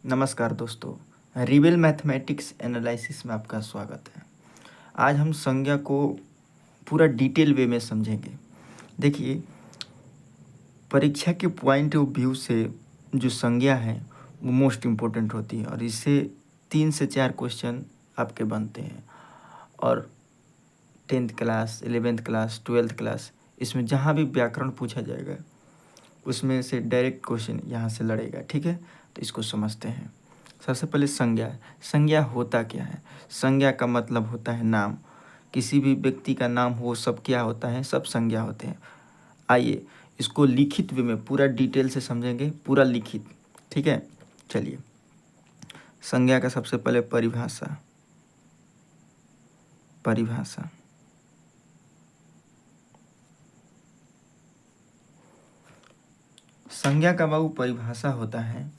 नमस्कार दोस्तों, रिवेल mathematics analysis में आपका स्वागत है। आज हम संज्ञा को पूरा डिटेल वे में समझेंगे। देखिए, परीक्षा के पॉइंट ऑफ व्यू से जो संज्ञा है वो मोस्ट इम्पोर्टेंट होती है और इससे 3 से 4 क्वेश्चन आपके बनते हैं। और 10th class, 11th class, 12th class, इसमें जहाँ भी व्याकरण पूछा जाएगा उसमें से डायरेक्ट क्वेश्चन यहाँ से लड़ेगा। ठीक है, तो इसको समझते हैं। सबसे पहले संज्ञा। संज्ञा होता क्या है? संज्ञा का मतलब होता है नाम। किसी भी व्यक्ति का नाम हो सब क्या होता है? सब संज्ञा होते हैं। आइए इसको लिखित वे में पूरा डिटेल से समझेंगे, पूरा लिखित। ठीक है, चलिए। संज्ञा का सबसे पहले परिभाषा। परिभाषा संज्ञा का बाबू परिभाषा होता है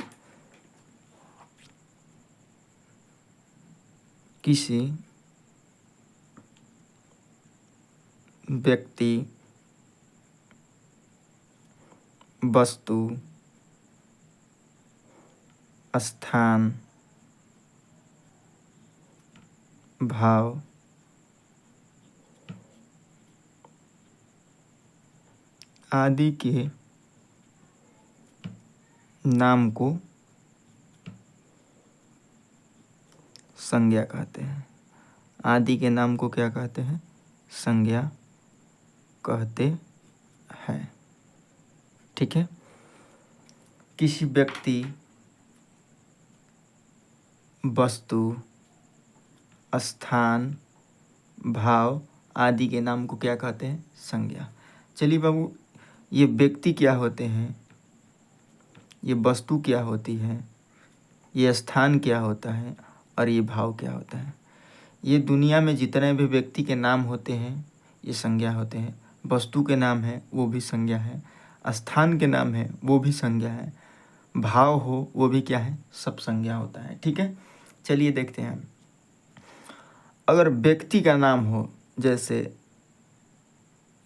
किसी व्यक्ति, वस्तु, स्थान, भाव, आदि के नाम को संज्ञा कहते हैं। आदि के नाम को क्या कहते हैं? संज्ञा कहते हैं। ठीक है, किसी व्यक्ति, वस्तु, स्थान, भाव आदि के नाम को क्या कहते हैं? संज्ञा। चलिए बाबू, ये व्यक्ति क्या होते हैं, ये वस्तु क्या होती है, ये स्थान क्या होता है और ये भाव क्या होता है? ये दुनिया में जितने भी व्यक्ति के नाम होते हैं ये संज्ञा होते हैं। वस्तु के नाम है वो भी संज्ञा है, स्थान के नाम है वो भी संज्ञा है, भाव हो वो भी क्या है? सब संज्ञा होता है। ठीक है, चलिए देखते हैं। अगर व्यक्ति का नाम हो जैसे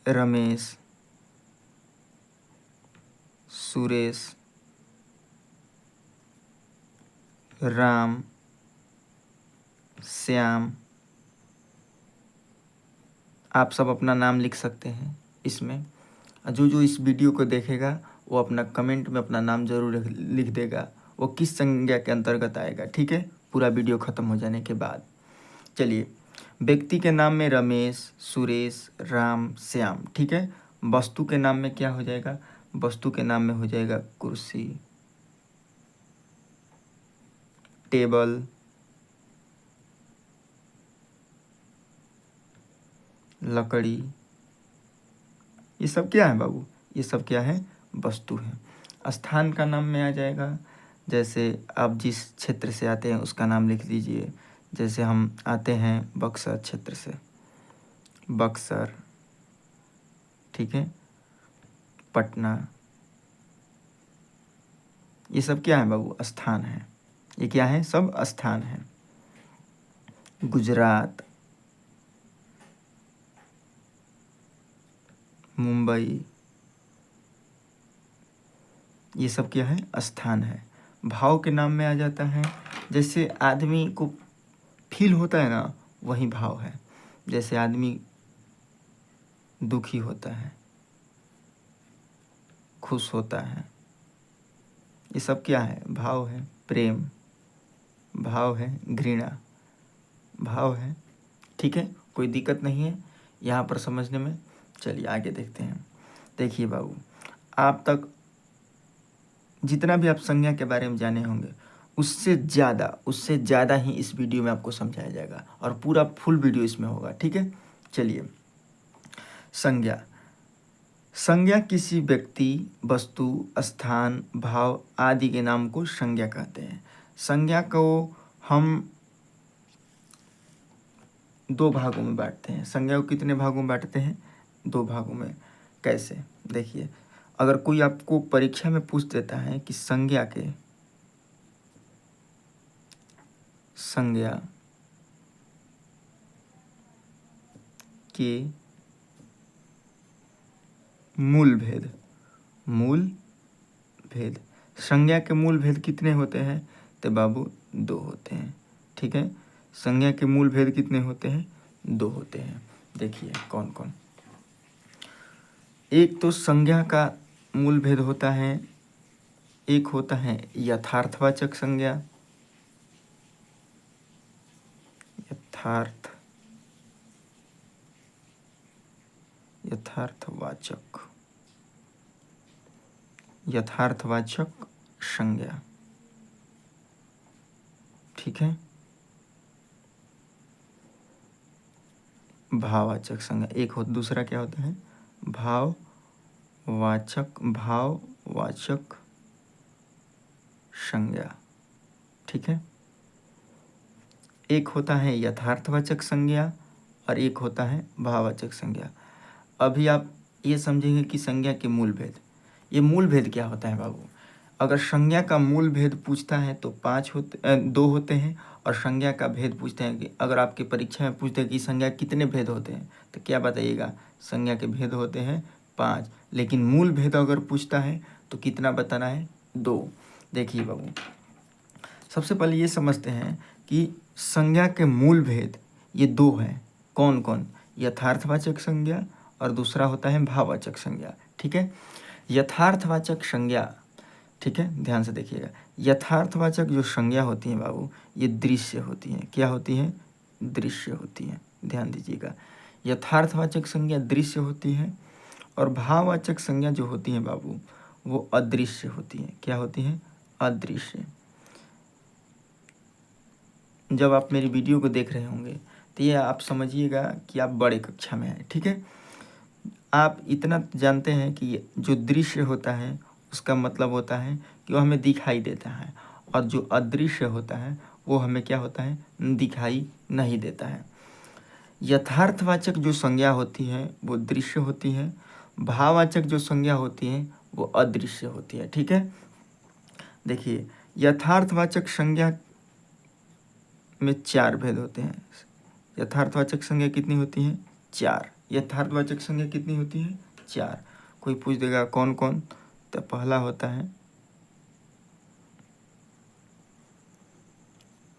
रमेश, सुरेश, राम, श्याम, आप सब अपना नाम लिख सकते हैं इसमें। जो जो इस वीडियो को देखेगा वो अपना कमेंट में अपना नाम ज़रूर लिख देगा, वो किस संज्ञा के अंतर्गत आएगा। ठीक है, पूरा वीडियो ख़त्म हो जाने के बाद। चलिए, व्यक्ति के नाम में रमेश, सुरेश, राम, श्याम। ठीक है, वस्तु के नाम में क्या हो जाएगा? वस्तु के नाम में हो जाएगा कुर्सी, टेबल, लकड़ी। ये सब क्या है बाबू? ये सब क्या है? वस्तु है। स्थान का नाम में आ जाएगा, जैसे आप जिस क्षेत्र से आते हैं उसका नाम लिख दीजिए। जैसे हम आते हैं बक्सर क्षेत्र से, बक्सर। ठीक है, पटना। ये सब क्या है बाबू? स्थान है। ये क्या है? सब स्थान है। गुजरात, मुंबई, ये सब क्या है? स्थान है। भाव के नाम में आ जाता है, जैसे आदमी को फील होता है ना, वही भाव है। जैसे आदमी दुखी होता है, खुश होता है, ये सब क्या है? भाव है। प्रेम, भाव है। घृणा, भाव है। ठीक है, कोई दिक्कत नहीं है यहाँ पर समझने में। चलिए आगे देखते हैं। देखिए बाबू, आप तक जितना भी आप संज्ञा के बारे में जाने होंगे उससे ज़्यादा ही इस वीडियो में आपको समझाया जाएगा और पूरा फुल वीडियो इसमें होगा। ठीक है, चलिए। संज्ञा। संज्ञा किसी व्यक्ति, वस्तु, स्थान, भाव आदि के नाम को संज्ञा कहते हैं। संज्ञा को हम 2 भागों में बांटते हैं। संज्ञा को कितने भागों में बांटते हैं? 2 भागों में। कैसे? देखिए, अगर कोई आपको परीक्षा में पूछ देता है कि संज्ञा के मूल भेद। मूल भेद। संज्ञा के मूल भेद कितने होते हैं? तो बाबू दो होते हैं। ठीक है, संज्ञा के मूल भेद कितने होते हैं? दो होते हैं। देखिए कौन कौन। एक तो संज्ञा का मूल भेद होता है, एक होता है यथार्थवाचक संज्ञा, यथार्थवाचक संज्ञा। ठीक है, भाववाचक संज्ञा एक हो, दूसरा क्या होता है? भाववाचक संज्ञा। ठीक है, एक होता है यथार्थवाचक संज्ञा और एक होता है भाववाचक संज्ञा। अभी आप ये समझेंगे कि संज्ञा के मूल भेद। ये मूल भेद क्या होता है बाबू? अगर संज्ञा का मूल भेद पूछता है तो दो होते हैं, और संज्ञा का भेद पूछते हैं कि अगर आपके परीक्षा में पूछते हैं कि संज्ञा कितने भेद होते हैं, तो क्या बताइएगा? संज्ञा के भेद होते हैं 5, लेकिन मूल भेद अगर पूछता है तो कितना बताना है? 2। देखिए बाबू, सबसे पहले ये समझते हैं कि संज्ञा के मूल भेद ये 2 हैं। कौन कौन? यथार्थवाचक संज्ञा और दूसरा होता है भाववाचक संज्ञा। ठीक है, यथार्थवाचक संज्ञा, ठीक है, ध्यान से देखिएगा। यथार्थवाचक जो संज्ञा होती हैं बाबू, ये दृश्य होती हैं। क्या होती हैं? दृश्य होती हैं। ध्यान दीजिएगा, यथार्थवाचक संज्ञा दृश्य होती हैं, और भाववाचक संज्ञा जो होती हैं बाबू, वो अदृश्य होती हैं। क्या होती हैं? अदृश्य। जब आप मेरी वीडियो को देख रहे होंगे तो ये आप समझिएगा कि आप बड़े कक्षा में हैं। ठीक है, आप इतना जानते हैं कि जो दृश्य होता है उसका मतलब होता है कि वो हमें दिखाई देता है, और जो अदृश्य होता है वो हमें क्या होता है? दिखाई नहीं देता है। यथार्थवाचक जो संज्ञा होती है वो दृश्य होती है, भाववाचक जो संज्ञा होती है वो अदृश्य होती है। ठीक है, देखिए यथार्थवाचक संज्ञा में 4 भेद होते हैं। यथार्थवाचक संज्ञा कितनी होती हैं? 4। यथार्थवाचक संज्ञा कितनी होती है? 4। कोई पूछ देगा कौन कौन, तो पहला होता है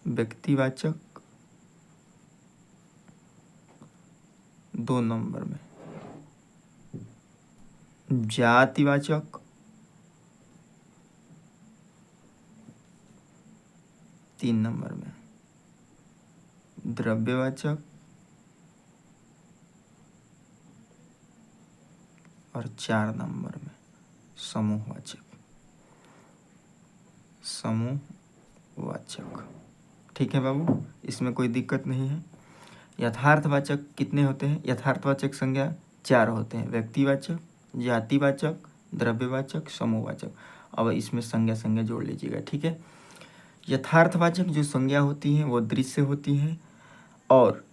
व्यक्तिवाचक, 2 नंबर में जातिवाचक, 3 नंबर में द्रव्यवाचक, और 4 नंबर में समूहवाचक। ठीक है बाबू, इसमें कोई दिक्कत नहीं है। यथार्थवाचक कितने होते हैं? यथार्थवाचक संज्ञा 4 होते हैं, व्यक्तिवाचक, जातिवाचक, द्रव्यवाचक, समूहवाचक। अब इसमें संज्ञा जोड़ लीजिएगा। ठीक है, यथार्थवाचक जो संज्ञा होती हैं वो दृश्य होती हैं, और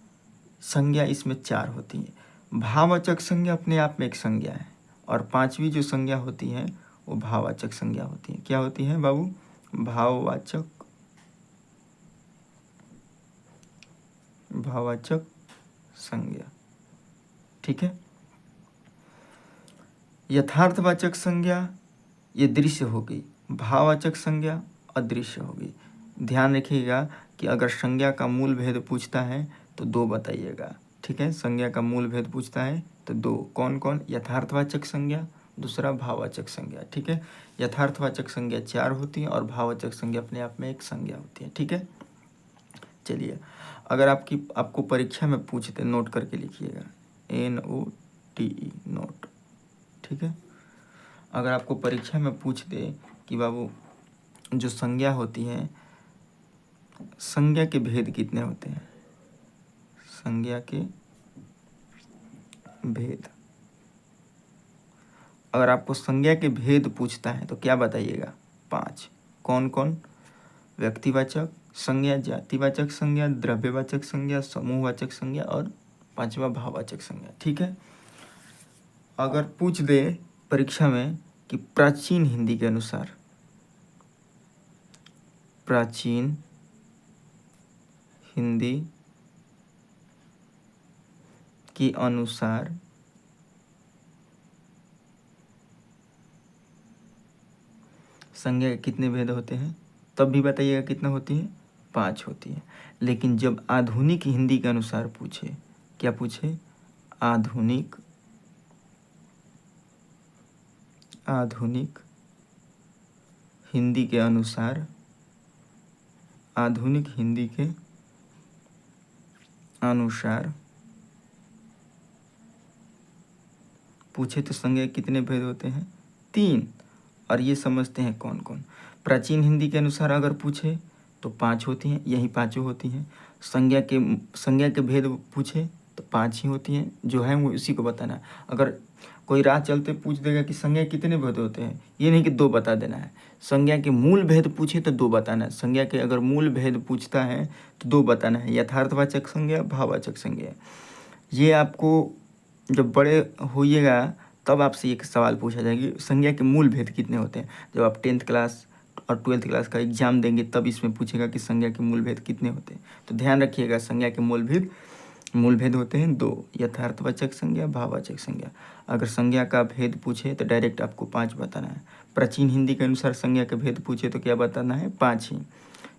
संज्ञा इसमें 4 होती हैं। भाववाचक संज्ञा अपने आप में एक संज्ञा है, और 5वीं जो संज्ञा होती है वो भाववाचक संज्ञा होती है। क्या होती है बाबू? भाववाचक संज्ञा। ठीक है, यथार्थवाचक संज्ञा ये दृश्य हो गई, भाववाचक संज्ञा अदृश्य हो गई। ध्यान रखिएगा कि अगर संज्ञा का मूल भेद पूछता है तो 2 बताइएगा। ठीक है, संज्ञा का मूल भेद पूछता है तो 2। कौन कौन? यथार्थवाचक संज्ञा, दूसरा भाववाचक संज्ञा। ठीक है, यथार्थवाचक संज्ञा 4 होती है और भाववाचक संज्ञा अपने आप में एक संज्ञा होती है। ठीक है, चलिए, अगर आपको परीक्षा में पूछते, नोट करके लिखिएगा, NOTE, नोट। ठीक है, अगर आपको परीक्षा में पूछ दे कि बाबू जो संज्ञा होती है, संज्ञा के भेद कितने होते हैं? संज्ञा के भेद, अगर आपको संज्ञा के भेद पूछता है तो क्या बताइएगा? 5। कौन कौन? व्यक्तिवाचक संज्ञा, जातिवाचक संज्ञा, द्रव्यवाचक संज्ञा, समूहवाचक संज्ञा, और 5वां भाववाचक संज्ञा। ठीक है, अगर पूछ दे परीक्षा में कि प्राचीन हिंदी के अनुसार, प्राचीन हिंदी के अनुसार संज्ञा के कितने भेद होते हैं? तब भी बताइएगा कितना होती है, 5 होती है। लेकिन जब आधुनिक हिंदी के अनुसार पूछे, क्या पूछे, आधुनिक हिंदी के अनुसार, आधुनिक हिंदी के अनुसार पूछे तो संज्ञा कितने भेद होते हैं, 3। और ये समझते हैं कौन कौन। प्राचीन हिंदी के अनुसार अगर पूछे तो 5 होती हैं, यही पाँचों होती हैं। संज्ञा के भेद पूछे तो 5 ही होती हैं, जो है वो उसी को बताना है। अगर कोई राह चलते पूछ देगा कि संज्ञा कितने भेद होते हैं, ये नहीं कि 2 बता देना है। संज्ञा के मूल भेद पूछे तो 2 बताना है। संज्ञा के अगर मूल भेद पूछता है तो 2 बताना है, यथार्थवाचक संज्ञा, भाववाचक संज्ञा। ये आपको जब बड़े होइएगा तब आपसे एक सवाल पूछा जाएगी, संज्ञा के मूल भेद कितने होते हैं। जब आप 10th क्लास और 12th क्लास का एग्जाम देंगे तब इसमें पूछेगा कि संज्ञा के मूल भेद कितने होते हैं। तो ध्यान रखिएगा, संज्ञा के मूल भेद होते हैं 2, यथार्थवाचक संज्ञा, भाववाचक संज्ञा। अगर संज्ञा का भेद पूछे तो डायरेक्ट आपको 5 बताना है। प्राचीन हिंदी के अनुसार संज्ञा के भेद पूछे तो क्या बताना है, 5 ही।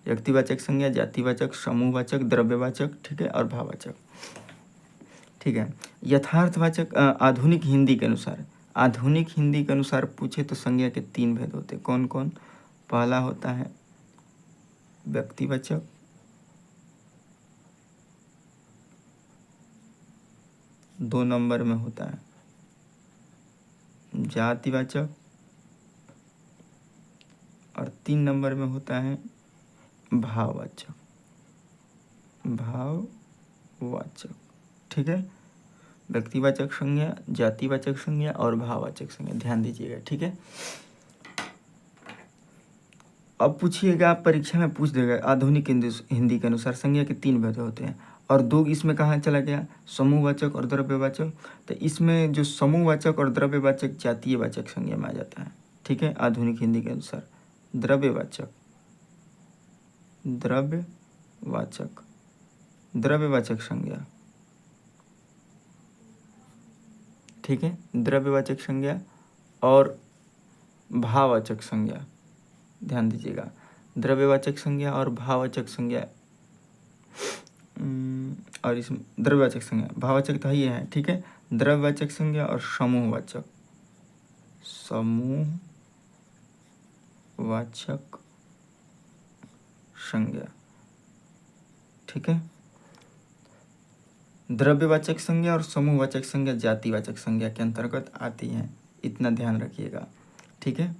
व्यक्तिवाचक संज्ञा, जातिवाचक, समूहवाचक, द्रव्यवाचक, ठीक है, और भाववाचक, ठीक है। यथार्थवाचक आधुनिक हिंदी के अनुसार पूछे तो संज्ञा के 3 भेद होते हैं। कौन कौन, पहला होता है व्यक्तिवाचक, दो नंबर में होता है जातिवाचक, और 3 नंबर में होता है भाववाचक, ठीक है। व्यक्तिवाचक संज्ञा, जातिवाचक संज्ञा और भाववाचक संज्ञा, ध्यान दीजिएगा, ठीक है। अब पूछिएगा, परीक्षा में पूछ देगा, आधुनिक हिंदी के अनुसार संज्ञा के 3 भेद होते हैं, और 2 इसमें कहाँ चला गया, समूहवाचक और द्रव्यवाचक। तो इसमें जो समूहवाचक और द्रव्यवाचक जातीयवाचक संज्ञा में आ जाता है, ठीक है। आधुनिक हिंदी के अनुसार द्रव्यवाचक संज्ञा, ठीक है, द्रव्यवाचक संज्ञा और भाववाचक संज्ञा, ध्यान दीजिएगा, द्रव्यवाचक संज्ञा और भाववाचक संज्ञा, और इसमें द्रव्यवाचक संज्ञा, भाववाचक तो ये है, ठीक है। द्रव्यवाचक संज्ञा और समूहवाचक संज्ञा, ठीक है। द्रव्यवाचक संज्ञा और समूहवाचक संज्ञा जातिवाचक संज्ञा के अंतर्गत आती हैं, इतना ध्यान रखिएगा, ठीक है।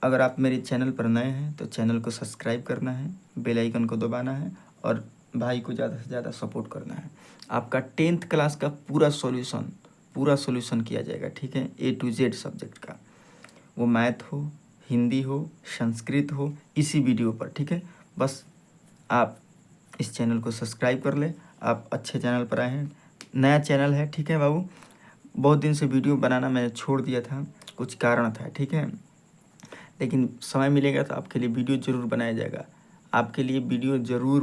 अगर आप मेरे चैनल पर नए हैं तो चैनल को सब्सक्राइब करना है, बेल आइकन को दबाना है, और भाई को ज़्यादा से ज़्यादा सपोर्ट करना है। आपका 10th क्लास का पूरा सॉल्यूशन किया जाएगा, ठीक है, A to Z सब्जेक्ट का, वो मैथ हो, हिंदी हो, संस्कृत हो, इसी वीडियो पर, ठीक है। बस आप इस चैनल को सब्सक्राइब कर ले। आप अच्छे चैनल पर आए हैं, नया चैनल है, ठीक है बाबू। बहुत दिन से वीडियो बनाना मैंने छोड़ दिया था, कुछ कारण था, ठीक है, लेकिन समय मिलेगा तो आपके लिए वीडियो ज़रूर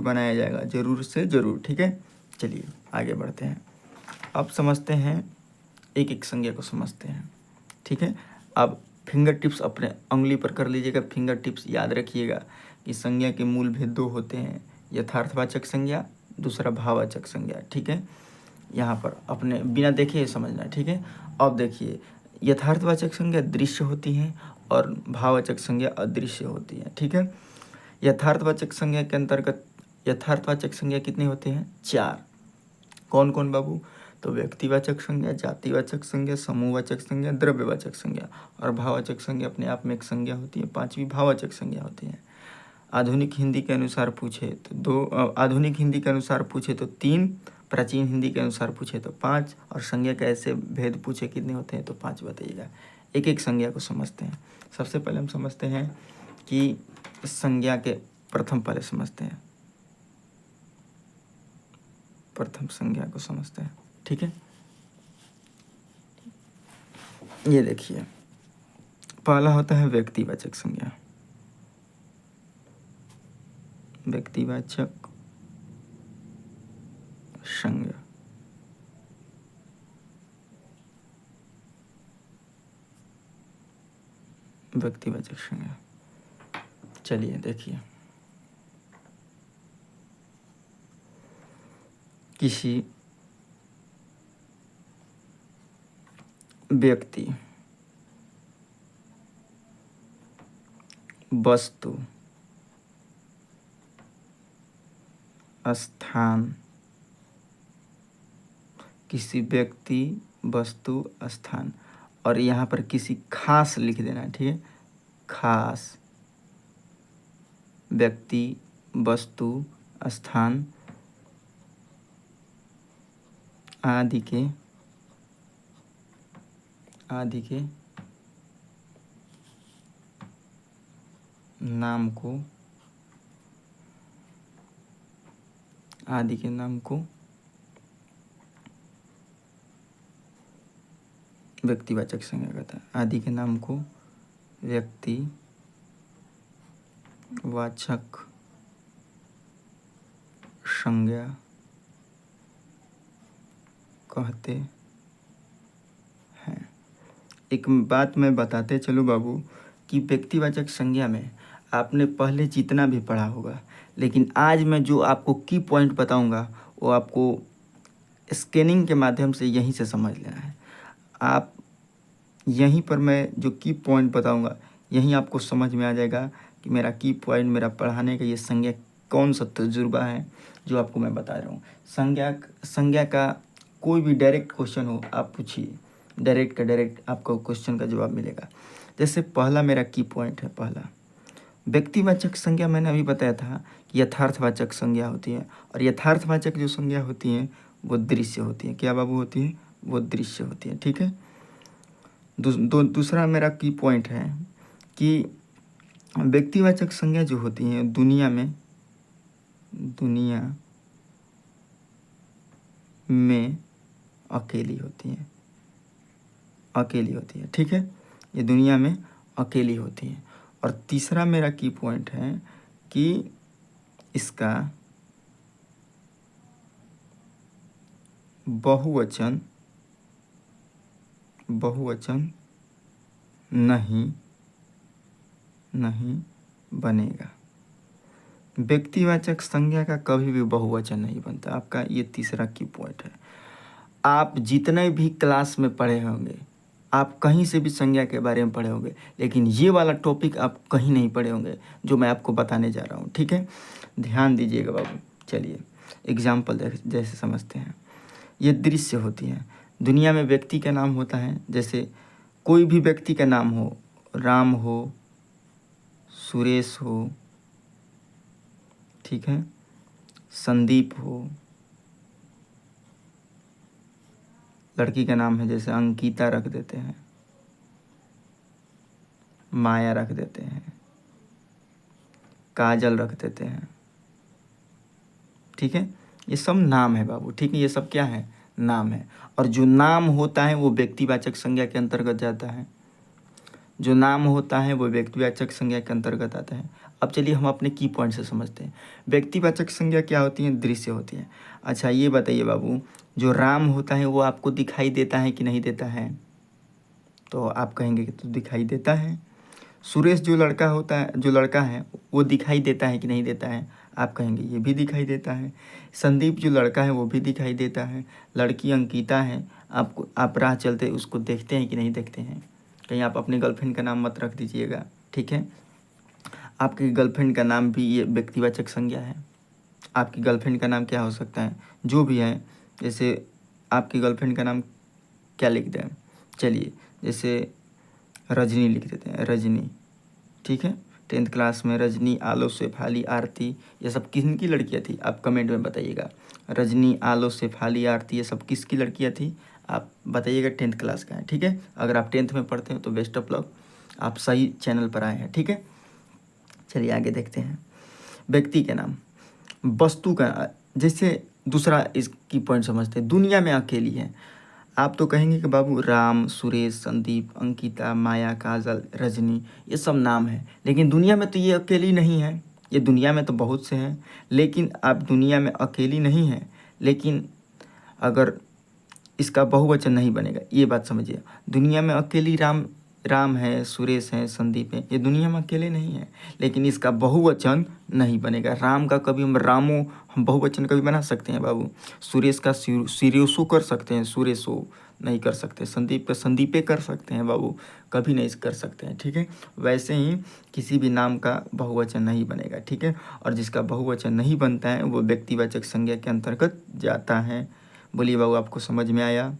बनाया जाएगा, ज़रूर से ज़रूर, ठीक है। चलिए आगे बढ़ते हैं। अब समझते हैं, एक एक संज्ञा को समझते हैं, ठीक है। अब फिंगर टिप्स अपने उंगली पर कर लीजिएगा। फिंगर टिप्स याद रखिएगा कि संज्ञा के मूल भेद 2 होते हैं, यथार्थवाचक संज्ञा, दूसरा भाववाचक संज्ञा, ठीक है। यहाँ पर अपने बिना देखे समझना, ठीक है। अब देखिए, यथार्थवाचक संज्ञा दृश्य होती हैं और भाववाचक संज्ञा अदृश्य होती है, ठीक है। यथार्थवाचक संज्ञा के अंतर्गत यथार्थवाचक संज्ञा कितने होते हैं, 4। कौन कौन बाबू, तो व्यक्तिवाचक संज्ञा, जातिवाचक संज्ञा, समूहवाचक संज्ञा, द्रव्यवाचक संज्ञा, और भाववाचक संज्ञा अपने आप में एक संज्ञा होती है, 5वीं भाववाचक संज्ञा होती है। आधुनिक हिंदी के अनुसार पूछे तो 2, आधुनिक हिंदी के अनुसार पूछे तो 3, प्राचीन हिंदी के अनुसार पूछे तो 5, और संज्ञा का ऐसे भेद पूछे कितने होते हैं तो 5 बताइएगा। एक एक संज्ञा को समझते हैं। सबसे पहले हम समझते हैं कि संज्ञा के प्रथम संज्ञा को समझते हैं, ठीक है। ये देखिए, पहला होता है व्यक्तिवाचक संज्ञा, व्यक्तिवाचक संज्ञा, व्यक्तिवाचक संज्ञा। चलिए देखिए, किसी व्यक्ति, वस्तु, स्थान, किसी व्यक्ति, वस्तु, स्थान, और यहाँ पर किसी खास लिख देना है, ठीक है। खास व्यक्ति, वस्तु, स्थान आदि के नाम को व्यक्तिवाचक संज्ञा कहता है। आदि के नाम को व्यक्तिवाचक संज्ञा कहते हैं। एक बात मैं बताते चलो बाबू कि व्यक्तिवाचक संज्ञा में आपने पहले जितना भी पढ़ा होगा, लेकिन आज मैं जो आपको की पॉइंट बताऊंगा वो आपको स्कैनिंग के माध्यम से यहीं से समझ लेना है। आप यहीं पर मैं जो की पॉइंट बताऊंगा यहीं आपको समझ में आ जाएगा कि मेरा की पॉइंट, मेरा पढ़ाने का ये संज्ञा कौन सा तजुर्बा है जो आपको मैं बता रहा हूँ। संज्ञा का कोई भी डायरेक्ट क्वेश्चन हो आप पूछिए, डायरेक्ट का डायरेक्ट आपको क्वेश्चन का जवाब मिलेगा। जैसे पहला मेरा की पॉइंट है, पहला व्यक्तिवाचक संज्ञा मैंने अभी बताया था कि यथार्थवाचक संज्ञा होती है, और यथार्थवाचक जो संज्ञा होती हैं वो दृश्य होती है। क्या बाबू होती है? वो दृश्य होती है, ठीक है। दूसरा मेरा की पॉइंट है कि व्यक्तिवाचक संज्ञा जो होती हैं दुनिया में अकेली होती है, ठीक है। ये दुनिया में अकेली होती है। और तीसरा मेरा की पॉइंट है कि इसका बहुवचन नहीं बनेगा। व्यक्तिवाचक संज्ञा का कभी भी बहुवचन नहीं बनता। आपका ये तीसरा की पॉइंट है। आप जितने भी क्लास में पढ़े होंगे, आप कहीं से भी संज्ञा के बारे में पढ़े होंगे, लेकिन ये वाला टॉपिक आप कहीं नहीं पढ़े होंगे जो मैं आपको बताने जा रहा हूँ, ठीक है। ध्यान दीजिएगा बाबू। चलिए एग्जाम्पल जैसे समझते हैं। ये दृश्य होती है। दुनिया में व्यक्ति का नाम होता है, जैसे कोई भी व्यक्ति का नाम हो, राम हो, सुरेश हो, ठीक है, संदीप हो, लड़की का नाम है जैसे अंकिता रख देते हैं, माया रख देते हैं, काजल रख देते हैं, ठीक है। ये सब नाम है बाबू, ठीक है। ये सब क्या है? नाम है। और जो नाम होता है वो व्यक्तिवाचक संज्ञा के अंतर्गत जाता है। जो नाम होता है वो व्यक्तिवाचक संज्ञा के अंतर्गत आता है। अब चलिए हम अपने की पॉइंट से समझते हैं। व्यक्तिवाचक संज्ञा क्या होती है? दृश्य होती है। अच्छा ये बताइए बाबू, जो राम होता है वो आपको दिखाई देता है कि नहीं देता है? तो आप कहेंगे कि तो दिखाई देता है। सुरेश जो लड़का है वो दिखाई देता है कि नहीं देता है? आप कहेंगे ये भी दिखाई देता है। संदीप जो लड़का है वो भी दिखाई देता है। लड़की अंकिता है, आप राह चलते उसको देखते हैं कि नहीं देखते हैं? कहीं आप अपनी गर्लफ्रेंड का नाम मत रख दीजिएगा, ठीक है। आपकी गर्लफ्रेंड का नाम भी ये व्यक्तिवाचक संज्ञा है। आपकी गर्लफ्रेंड का नाम क्या हो सकता है? जो भी है, जैसे आपकी गर्लफ्रेंड का नाम क्या लिख दें? चलिए जैसे रजनी लिख देते हैं, रजनी, ठीक है। 10th क्लास में रजनी, आलो, शेफाली, आरती, ये सब किसकी लड़कियां थी? आप कमेंट में बताइएगा। रजनी, आलो, शेफाली, आरती, ये सब किसकी लड़कियां थी? आप बताइएगा। 10th क्लास का है, ठीक है। अगर आप 10th में पढ़ते हैं तो बेस्ट ऑफ लक, आप सही चैनल पर आए हैं, ठीक है। चलिए आगे देखते हैं। व्यक्ति के नाम, वस्तु का, जैसे दूसरा इसकी पॉइंट समझते हैं। दुनिया में अकेली है। आप तो कहेंगे कि बाबू राम, सुरेश, संदीप, अंकिता, माया, काजल, रजनी, ये सब नाम है, लेकिन दुनिया में तो ये अकेली नहीं है। ये दुनिया में तो बहुत से हैं, लेकिन आप दुनिया में अकेली नहीं है, लेकिन अगर इसका बहुवचन नहीं बनेगा, ये बात समझिए। दुनिया में अकेली राम राम है, सुरेश है, संदीप है, ये दुनिया में अकेले नहीं है, लेकिन इसका बहुवचन नहीं बनेगा। राम का कभी हम रामो हम बहुवचन कभी बना सकते हैं बाबू? सुरेश का सुरेशो कर सकते हैं, सुरेशो नहीं कर सकते। संदीप का संदीपे कर सकते हैं बाबू, कभी नहीं कर सकते हैं, ठीक है। वैसे ही किसी भी नाम का बहुवचन नहीं बनेगा, ठीक है। और जिसका बहुवचन नहीं बनता है वो व्यक्तिवाचक संज्ञा के अंतर्गत जाता है। बोलिए बाबू, आपको समझ में आया?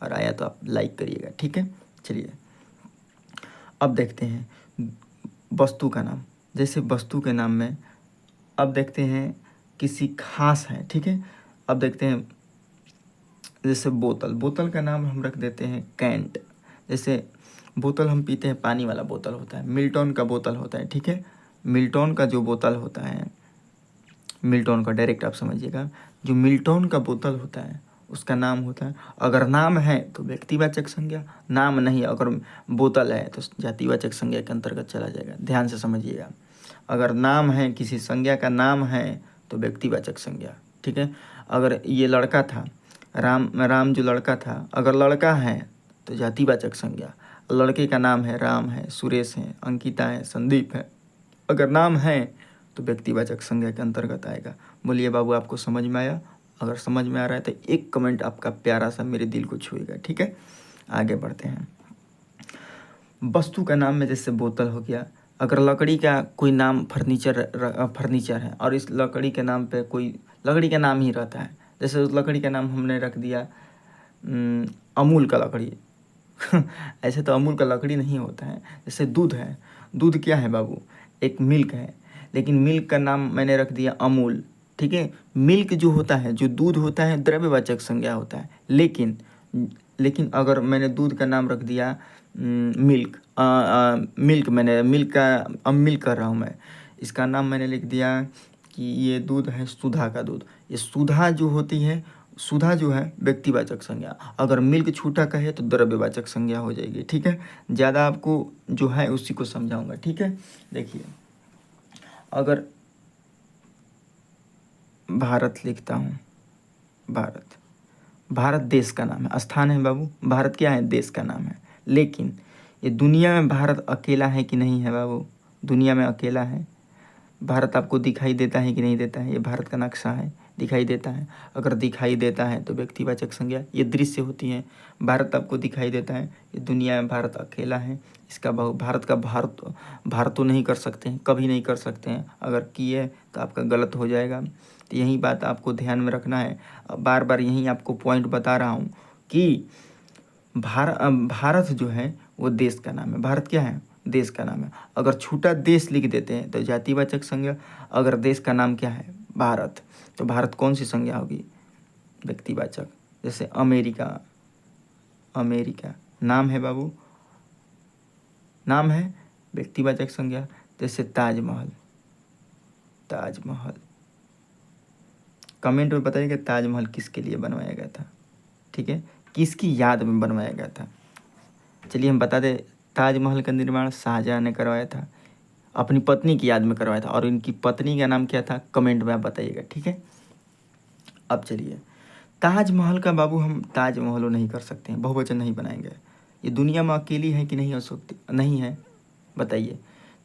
और आया तो आप लाइक करिएगा, ठीक है। चलिए अब देखते हैं वस्तु का नाम। जैसे वस्तु के नाम में अब देखते हैं किसी खास है, ठीक है। अब देखते हैं जैसे बोतल, बोतल का नाम हम रख देते हैं कैंट। जैसे बोतल हम पीते हैं, पानी वाला बोतल होता है, मिल्टन का बोतल होता है, ठीक है। मिल्टन का जो बोतल होता है, मिल्टन का डायरेक्ट आप समझिएगा, जो मिल्टन का बोतल होता है उसका नाम होता है, अगर नाम है तो व्यक्तिवाचक संज्ञा, नाम नहीं अगर बोतल है तो जातिवाचक संज्ञा के अंतर्गत चला जाएगा। ध्यान से समझिएगा, अगर नाम है, किसी संज्ञा का नाम है तो व्यक्तिवाचक संज्ञा, ठीक है। अगर ये लड़का था, राम जो लड़का था, अगर लड़का है तो जातिवाचक संज्ञा, लड़के का नाम है, राम है, सुरेश है, अंकिता है, संदीप है, अगर नाम है तो व्यक्तिवाचक संज्ञा के अंतर्गत आएगा। बोलिए बाबू, आपको समझ में आया? अगर समझ में आ रहा है तो एक कमेंट आपका प्यारा सा मेरे दिल को छुएगा, ठीक है। आगे बढ़ते हैं। वस्तु का नाम में जैसे बोतल हो गया, अगर लकड़ी का कोई नाम फर्नीचर है और इस लकड़ी के नाम पे कोई लकड़ी का नाम ही रहता है, जैसे उस लकड़ी का नाम हमने रख दिया अमूल का लकड़ी ऐसे तो अमूल का लकड़ी नहीं होता है। जैसे दूध है, दूध क्या है बाबू? एक मिल्क है, लेकिन मिल्क का नाम मैंने रख दिया अमूल, ठीक है। मिल्क जो होता है, जो दूध होता है, द्रव्यवाचक संज्ञा होता है, लेकिन अगर मैंने दूध का नाम रख दिया मिल्क, मैंने मिल्क का अब मिल्क कर रहा हूँ मैं, इसका नाम मैंने लिख दिया कि ये दूध है सुधा का दूध। ये सुधा जो होती है, सुधा जो है व्यक्तिवाचक संज्ञा, अगर मिल्क छूटा कहे तो द्रव्यवाचक संज्ञा हो जाएगी, ठीक है। ज़्यादा आपको जो है उसी को समझाऊंगा, ठीक है। देखिए, अगर भारत लिखता हूँ, भारत देश का नाम है, स्थान है बाबू, भारत क्या है? देश का नाम है। लेकिन ये दुनिया में भारत अकेला है कि नहीं है बाबू? दुनिया में अकेला है। भारत आपको दिखाई देता है कि नहीं देता है? ये भारत का नक्शा है, दिखाई देता है। अगर दिखाई देता है तो व्यक्तिवाचक संज्ञा, ये दृश्य होती है। भारत आपको दिखाई देता है, ये दुनिया में भारत अकेला है। इसका भारत का भारत तो नहीं कर सकते हैं, कभी नहीं कर सकते हैं। अगर किए तो आपका गलत हो जाएगा। तो यही बात आपको ध्यान में रखना है। बार बार यही आपको पॉइंट बता रहा हूँ कि भारत जो है वो देश का नाम है। भारत क्या है? देश का नाम है। अगर छूटा देश लिख देते हैं तो जातिवाचक संज्ञा। अगर देश का नाम क्या है? भारत, तो भारत कौन सी संज्ञा होगी? व्यक्तिवाचक। जैसे अमेरिका, अमेरिका नाम है बाबू, नाम है, व्यक्तिवाचक संज्ञा। जैसे ताजमहल, ताजमहल कमेंट में बताइएगा ताजमहल किसके लिए बनवाया गया था, ठीक है, किसकी याद में बनवाया गया था। चलिए हम बता दें, ताजमहल का निर्माण शाहजहां ने करवाया था, अपनी पत्नी की याद में करवाया था। और इनकी पत्नी का नाम क्या था? कमेंट में आप बताइएगा, ठीक है। अब चलिए, ताजमहल का बाबू हम ताजमहल नहीं कर सकते हैं, बहुवचन नहीं बनाएंगे। ये दुनिया में अकेली है कि नहीं हो सकती? नहीं है, बताइए।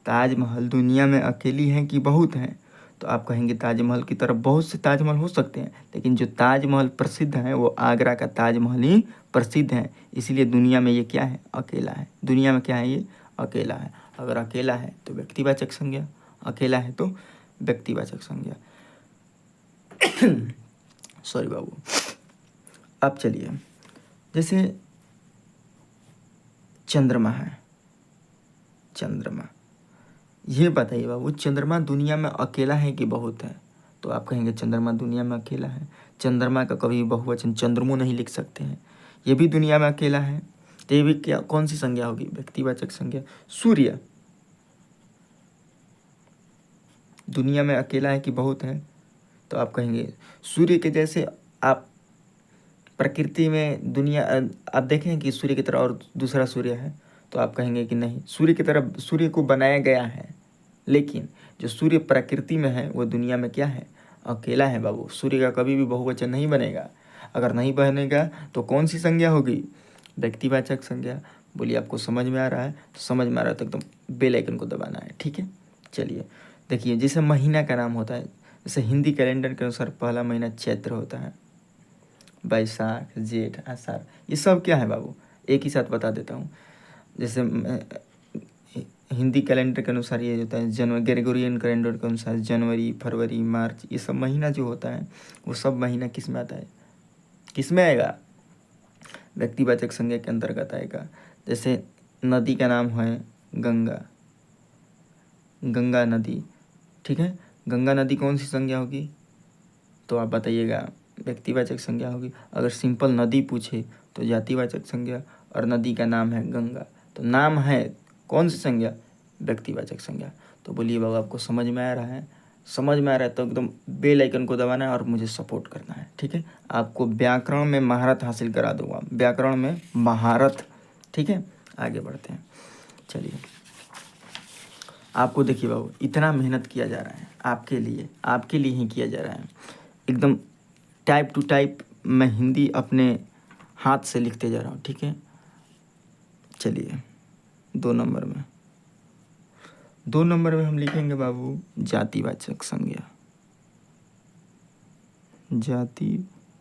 ताजमहल दुनिया में अकेली है कि बहुत है? तो आप कहेंगे ताजमहल की तरफ बहुत से ताजमहल हो सकते हैं, लेकिन जो ताजमहल प्रसिद्ध है वो आगरा का ताजमहल ही प्रसिद्ध है। इसलिए दुनिया में ये क्या है? अकेला है। दुनिया में क्या है? ये अकेला है। अगर अकेला है तो व्यक्तिवाचक संज्ञा, अकेला है तो व्यक्तिवाचक संज्ञा। सॉरी बाबू। अब चलिए, जैसे चंद्रमा है, चंद्रमा, ये बताइए बाबू, चंद्रमा दुनिया में अकेला है कि बहुत है? तो आप कहेंगे चंद्रमा दुनिया में अकेला है। चंद्रमा का कभी बहुवचन चंद्रमो नहीं लिख सकते हैं, ये भी दुनिया में अकेला है। तो ये भी क्या, कौन सी संज्ञा होगी? व्यक्तिवाचक संज्ञा। सूर्य दुनिया में अकेला है कि बहुत है? तो आप कहेंगे सूर्य के जैसे आप प्रकृति में दुनिया आप देखें कि सूर्य की तरह और दूसरा सूर्य है, तो आप कहेंगे कि नहीं, सूर्य की तरह सूर्य को बनाया गया है, लेकिन जो सूर्य प्रकृति में है वो दुनिया में क्या है? अकेला है बाबू। सूर्य का कभी भी बहुवचन नहीं बनेगा। अगर नहीं बनेगा तो कौन सी संज्ञा होगी? व्यक्तिवाचक संज्ञा। बोलिए आपको समझ में आ रहा है? तो समझ में आ रहा है तो एकदम बेल आइकन को दबाना है, ठीक है। चलिए देखिए, जैसे महीना का नाम होता है, जैसे हिंदी कैलेंडर के अनुसार पहला महीना चैत्र होता है, बैसाख, जेठ, आषाढ़, ये सब क्या है बाबू, एक ही साथ बता देता हूँ। जैसे हिंदी कैलेंडर के अनुसार ये होता है जनवरी, ग्रेगोरियन कैलेंडर के अनुसार जनवरी, फरवरी, मार्च, ये सब महीना जो होता है वो सब महीना किस में आता है, किस में आएगा, व्यक्तिवाचक संज्ञा के अंतर्गत आएगा। जैसे नदी का नाम है गंगा, गंगा नदी, ठीक है। गंगा नदी कौन सी संज्ञा होगी, तो आप बताइएगा, व्यक्तिवाचक संज्ञा होगी। अगर सिंपल नदी पूछे तो जातिवाचक संज्ञा, और नदी का नाम है गंगा, तो नाम है कौन सी संज्ञा, व्यक्तिवाचक संज्ञा। तो बोलिए बाबू आपको समझ में आ रहा है? समझ में आ रहा है तो एकदम बेल आइकन को दबाना है और मुझे सपोर्ट करना है, ठीक है। आपको व्याकरण में महारत हासिल करा दूंगा, व्याकरण में महारत, ठीक है। आगे बढ़ते हैं। चलिए आपको देखिए बाबू, इतना मेहनत किया जा रहा है आपके लिए ही किया जा रहा है। एकदम टाइप टू टाइप मैं हिंदी अपने हाथ से लिखते जा रहा हूँ, ठीक है। चलिए 2 नंबर में हम लिखेंगे बाबू जातिवाचक संज्ञा, जातिवाचक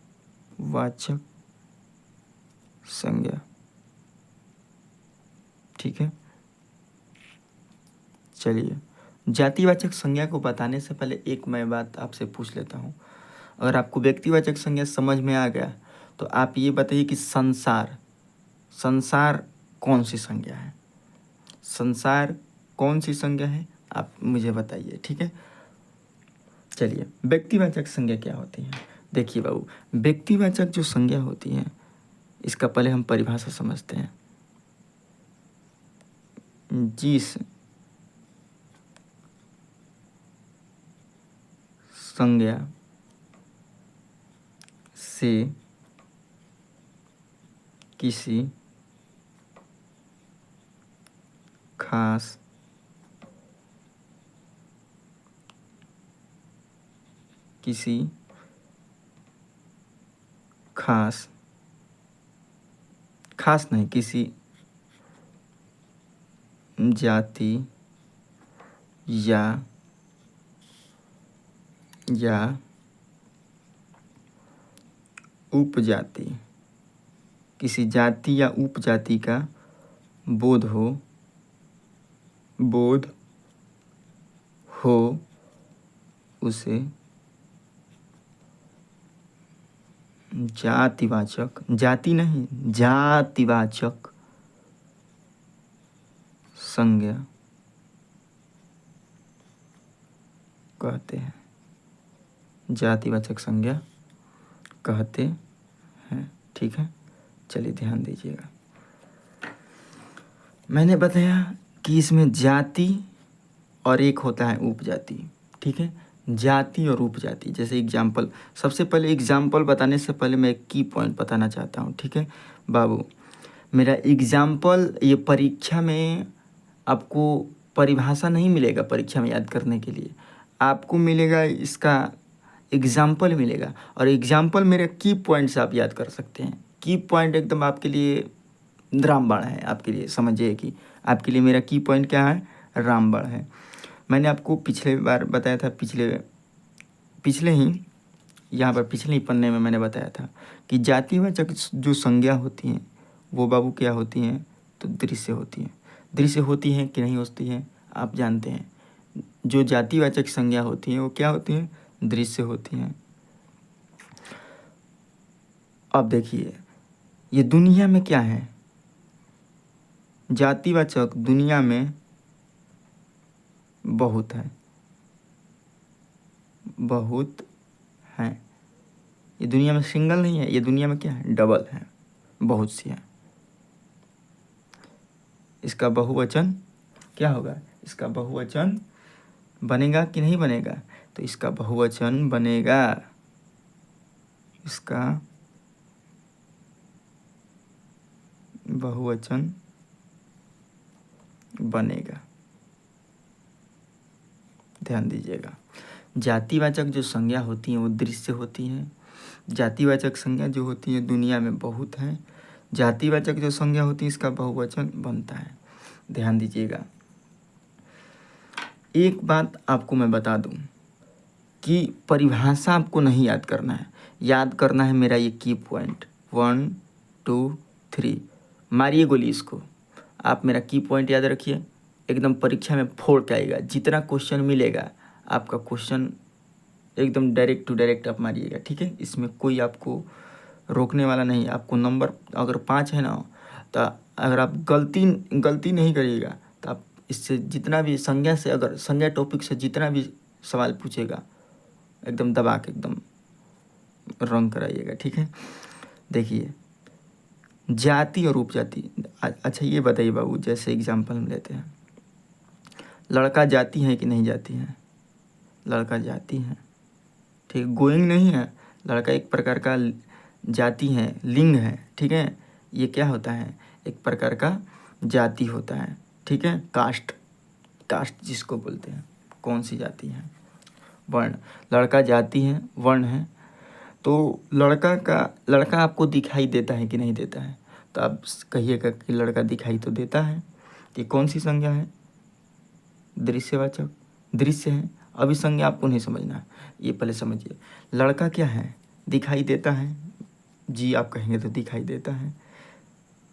संज्ञा, ठीक है। चलिए जातिवाचक संज्ञा को बताने से पहले एक मैं बात आपसे पूछ लेता हूँ। अगर आपको व्यक्तिवाचक संज्ञा समझ में आ गया तो आप ये बताइए कि संसार, संसार कौन सी संज्ञा है, संसार कौन सी संज्ञा है, आप मुझे बताइए, ठीक है। चलिए व्यक्तिवाचक संज्ञा क्या होती है, देखिए बाबू, व्यक्तिवाचक जो संज्ञा होती है इसका पहले हम परिभाषा समझते हैं। जिस संज्ञा से किसी खास खास नहीं, किसी जाति या उपजाति, किसी जाति या उपजाति का बोध हो उसे जातिवाचक, जाति नहीं, जातिवाचक संज्ञा कहते हैं, जातिवाचक संज्ञा कहते हैं, ठीक है। चलिए ध्यान दीजिएगा, मैंने बताया कि इसमें जाति और एक होता है उपजाति, ठीक है। जाति और उपजाति, जैसे एग्जाम्पल, सबसे पहले एग्जाम्पल बताने से पहले मैं एक की पॉइंट बताना चाहता हूँ, ठीक है बाबू। मेरा एग्जाम्पल, ये परीक्षा में आपको परिभाषा नहीं मिलेगा, परीक्षा में याद करने के लिए आपको मिलेगा इसका एग्जाम्पल मिलेगा, और एग्जाम्पल मेरे की पॉइंट्स आप याद कर सकते हैं। की पॉइंट एकदम आपके लिए रामबाण है, आपके लिए समझिए कि आपके लिए मेरा की पॉइंट क्या है, रामबाण है। मैंने आपको पिछले बार बताया था, पिछले ही पन्ने में मैंने बताया था कि जातिवाचक जो संज्ञा होती हैं वो बाबू क्या होती हैं, तो दृश्य होती हैं। दृश्य होती हैं कि नहीं होती हैं, आप जानते हैं। जो जातिवाचक संज्ञा होती हैं वो क्या होती हैं, दृश्य होती हैं। अब देखिए ये दुनिया में क्या है, जातिवाचक दुनिया में बहुत है, ये दुनिया में सिंगल नहीं है, ये दुनिया में क्या है, डबल है, बहुत सी है। इसका बहुवचन क्या होगा, इसका बहुवचन बनेगा कि नहीं बनेगा, तो इसका बहुवचन बनेगा, इसका बहुवचन बनेगा, ध्यान दीजिएगा। जातिवाचक जो संज्ञा होती हैं वो दृश्य होती हैं, जातिवाचक संज्ञा जो होती है दुनिया में बहुत हैं, जातिवाचक जो संज्ञा होती है इसका बहुवचन बनता है, ध्यान दीजिएगा। एक बात आपको मैं बता दूं कि परिभाषा आपको नहीं याद करना है, याद करना है मेरा ये की पॉइंट 1 2 3। मारिए गोली इसको, आप मेरा की पॉइंट याद रखिए, एकदम परीक्षा में फोड़ के आएगा। जितना क्वेश्चन मिलेगा आपका क्वेश्चन एकदम डायरेक्ट टू डायरेक्ट आप मारिएगा, ठीक है। इसमें कोई आपको रोकने वाला नहीं। आपको नंबर अगर 5 है ना, तो अगर आप गलती नहीं करिएगा तो आप इससे जितना भी संज्ञा से, अगर संज्ञा टॉपिक से जितना भी सवाल पूछेगा एकदम दबा के एकदम रंग कराइएगा, ठीक है। देखिए जाति और उपजाति। अच्छा ये बताइए बाबू, जैसे एग्जाम्पल हम लेते हैं, लड़का जाति है कि नहीं जाति है? लड़का जाति है, ठीक। गोइंग नहीं है, लड़का एक प्रकार का जाति है, लिंग है, ठीक है। ये क्या होता है? एक प्रकार का जाति होता है, ठीक है। कास्ट, कास्ट जिसको बोलते हैं, कौन सी जाति है? वर्ण। लड़का जाति है, वर्ण है। तो लड़का आपको दिखाई देता है कि नहीं देता है? तो आप कहिएगा कि लड़का दिखाई तो देता है। ये कौन सी संज्ञा है? दृश्यवाचक, दृश्य है। अभी संज्ञा आपको नहीं समझना है, ये पहले समझिए। लड़का क्या है? दिखाई देता है, जी आप कहेंगे तो दिखाई देता है।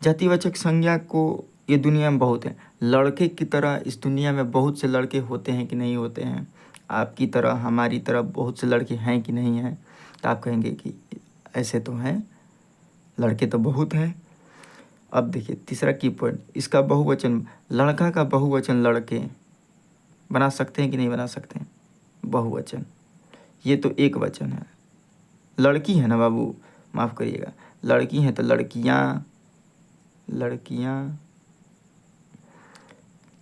जातिवाचक संज्ञा को ये दुनिया में बहुत है। लड़के की तरह इस दुनिया में बहुत से लड़के होते हैं कि नहीं होते हैं? आपकी तरह, हमारी तरह बहुत से लड़के हैं कि नहीं हैं? तो आप कहेंगे कि ऐसे तो हैं, लड़के तो बहुत हैं। अब देखिए तीसरा की पॉइंट, इसका बहुवचन, लड़का का बहुवचन लड़के बना सकते हैं कि नहीं बना सकते हैं? बहुवचन। ये तो एक वचन है। लड़की है ना बाबू, माफ़ करिएगा, लड़की हैं तो लड़कियाँ,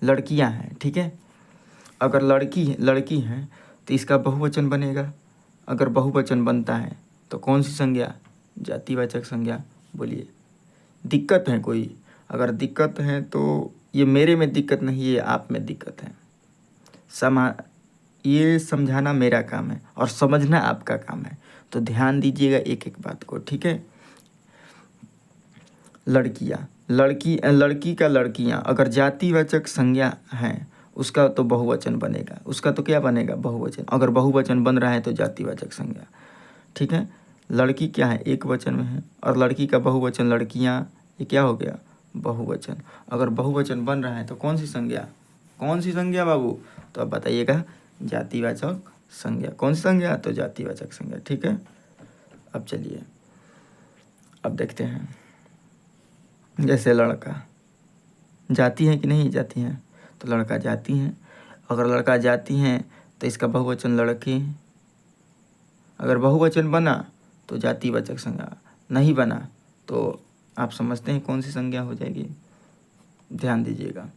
लड़कियाँ हैं, ठीक है। अगर लड़की हैं तो इसका बहुवचन बनेगा। अगर बहुवचन बनता है तो कौन सी संज्ञा? जातिवाचक संज्ञा। बोलिए दिक्कत है कोई? अगर दिक्कत है तो ये मेरे में दिक्कत नहीं, ये आप में दिक्कत है। ये समझाना मेरा काम है और समझना आपका काम है। तो ध्यान दीजिएगा एक एक बात को, ठीक है। लड़कियाँ, लड़की का लड़कियाँ, अगर जातिवाचक संज्ञा है उसका तो बहुवचन बनेगा। उसका तो क्या बनेगा? बहुवचन। अगर बहुवचन बन रहा है तो जातिवाचक संज्ञा, ठीक है। लड़की क्या है? एक वचन में है, और लड़की का बहुवचन लड़कियाँ, ये क्या हो गया? बहुवचन। अगर बहुवचन बन रहा है तो कौन सी संज्ञा? कौन सी संज्ञा बाबू? तो अब बताइएगा, जातिवाचक संज्ञा। कौन सी संज्ञा? तो जातिवाचक संज्ञा, ठीक है। अब चलिए अब देखते हैं, जैसे लड़का जाति है कि नहीं जाति है? तो लड़का जाति है। अगर लड़का जाति है तो इसका बहुवचन लड़के। अगर बहुवचन बना तो जातिवाचक संज्ञा, नहीं बना तो आप समझते हैं कौन सी संज्ञा हो जाएगी? ध्यान दीजिएगा।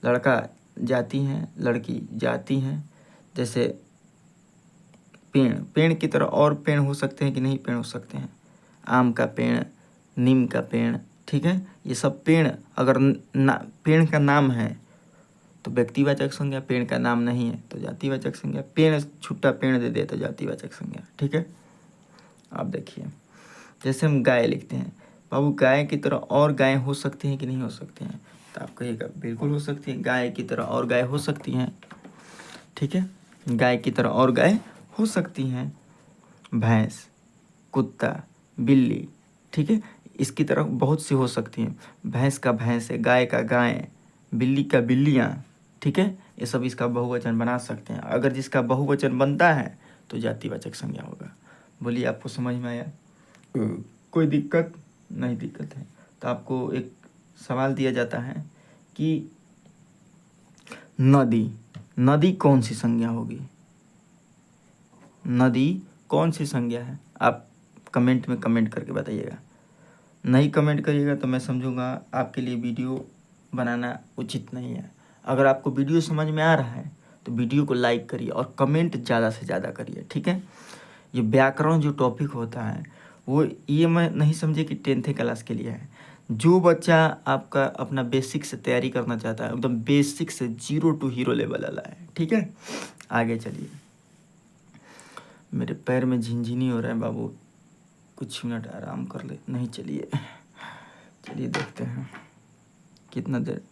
लड़का जाति है, लड़की जाति है। जैसे पेड़ की तरह और पेड़ हो सकते हैं कि नहीं पेड़ हो सकते हैं? आम का पेड़, नीम का पेड़, ठीक है। ये सब पेड़, अगर पेड़ का नाम है तो व्यक्तिवाचक संज्ञा, पेड़ का नाम नहीं है तो जातिवाचक संज्ञा। पेड़ छुट्टा पेड़ दे दे तो जातिवाचक संज्ञा, ठीक है। आप देखिए जैसे हम गाय लिखते हैं, बाबू गाय की तरह और गाय हो सकती हैं कि नहीं हो सकते हैं? तो आप कहिएगा बिल्कुल हो सकती है, गाय की तरह और गाय हो सकती हैं, ठीक है। गाय की तरह और गाय हो सकती हैं। भैंस, कुत्ता, बिल्ली, ठीक है, इसकी तरह बहुत सी हो सकती हैं। भैंस का भैंस है, गाय का गाय, बिल्ली का बिल्लियाँ, ठीक है। ये सब इसका बहुवचन बना सकते हैं। अगर जिसका बहुवचन बनता है तो जातिवाचक संज्ञा होगा। बोलिए आपको समझ में आया? कोई दिक्कत नहीं? दिक्कत है तो आपको एक सवाल दिया जाता है कि नदी कौन सी संज्ञा होगी? नदी कौन सी संज्ञा है? आप कमेंट में कमेंट करके बताइएगा। नहीं कमेंट करिएगा तो मैं समझूंगा आपके लिए वीडियो बनाना उचित नहीं है। अगर आपको वीडियो समझ में आ रहा है तो वीडियो को लाइक करिए और कमेंट ज़्यादा से ज़्यादा करिए, ठीक है। ये व्याकरण जो टॉपिक होता है वो ये मैं नहीं समझे कि 10th क्लास के लिए है। जो बच्चा आपका अपना बेसिक से तैयारी करना चाहता है, एकदम बेसिक से 0 to हीरो लेवल वाला है, ठीक है। आगे चलिए, मेरे पैर में झिनझिनी हो रहा है बाबू, कुछ मिनट आराम कर ले। नहीं चलिए चलिए देखते हैं कितना देर।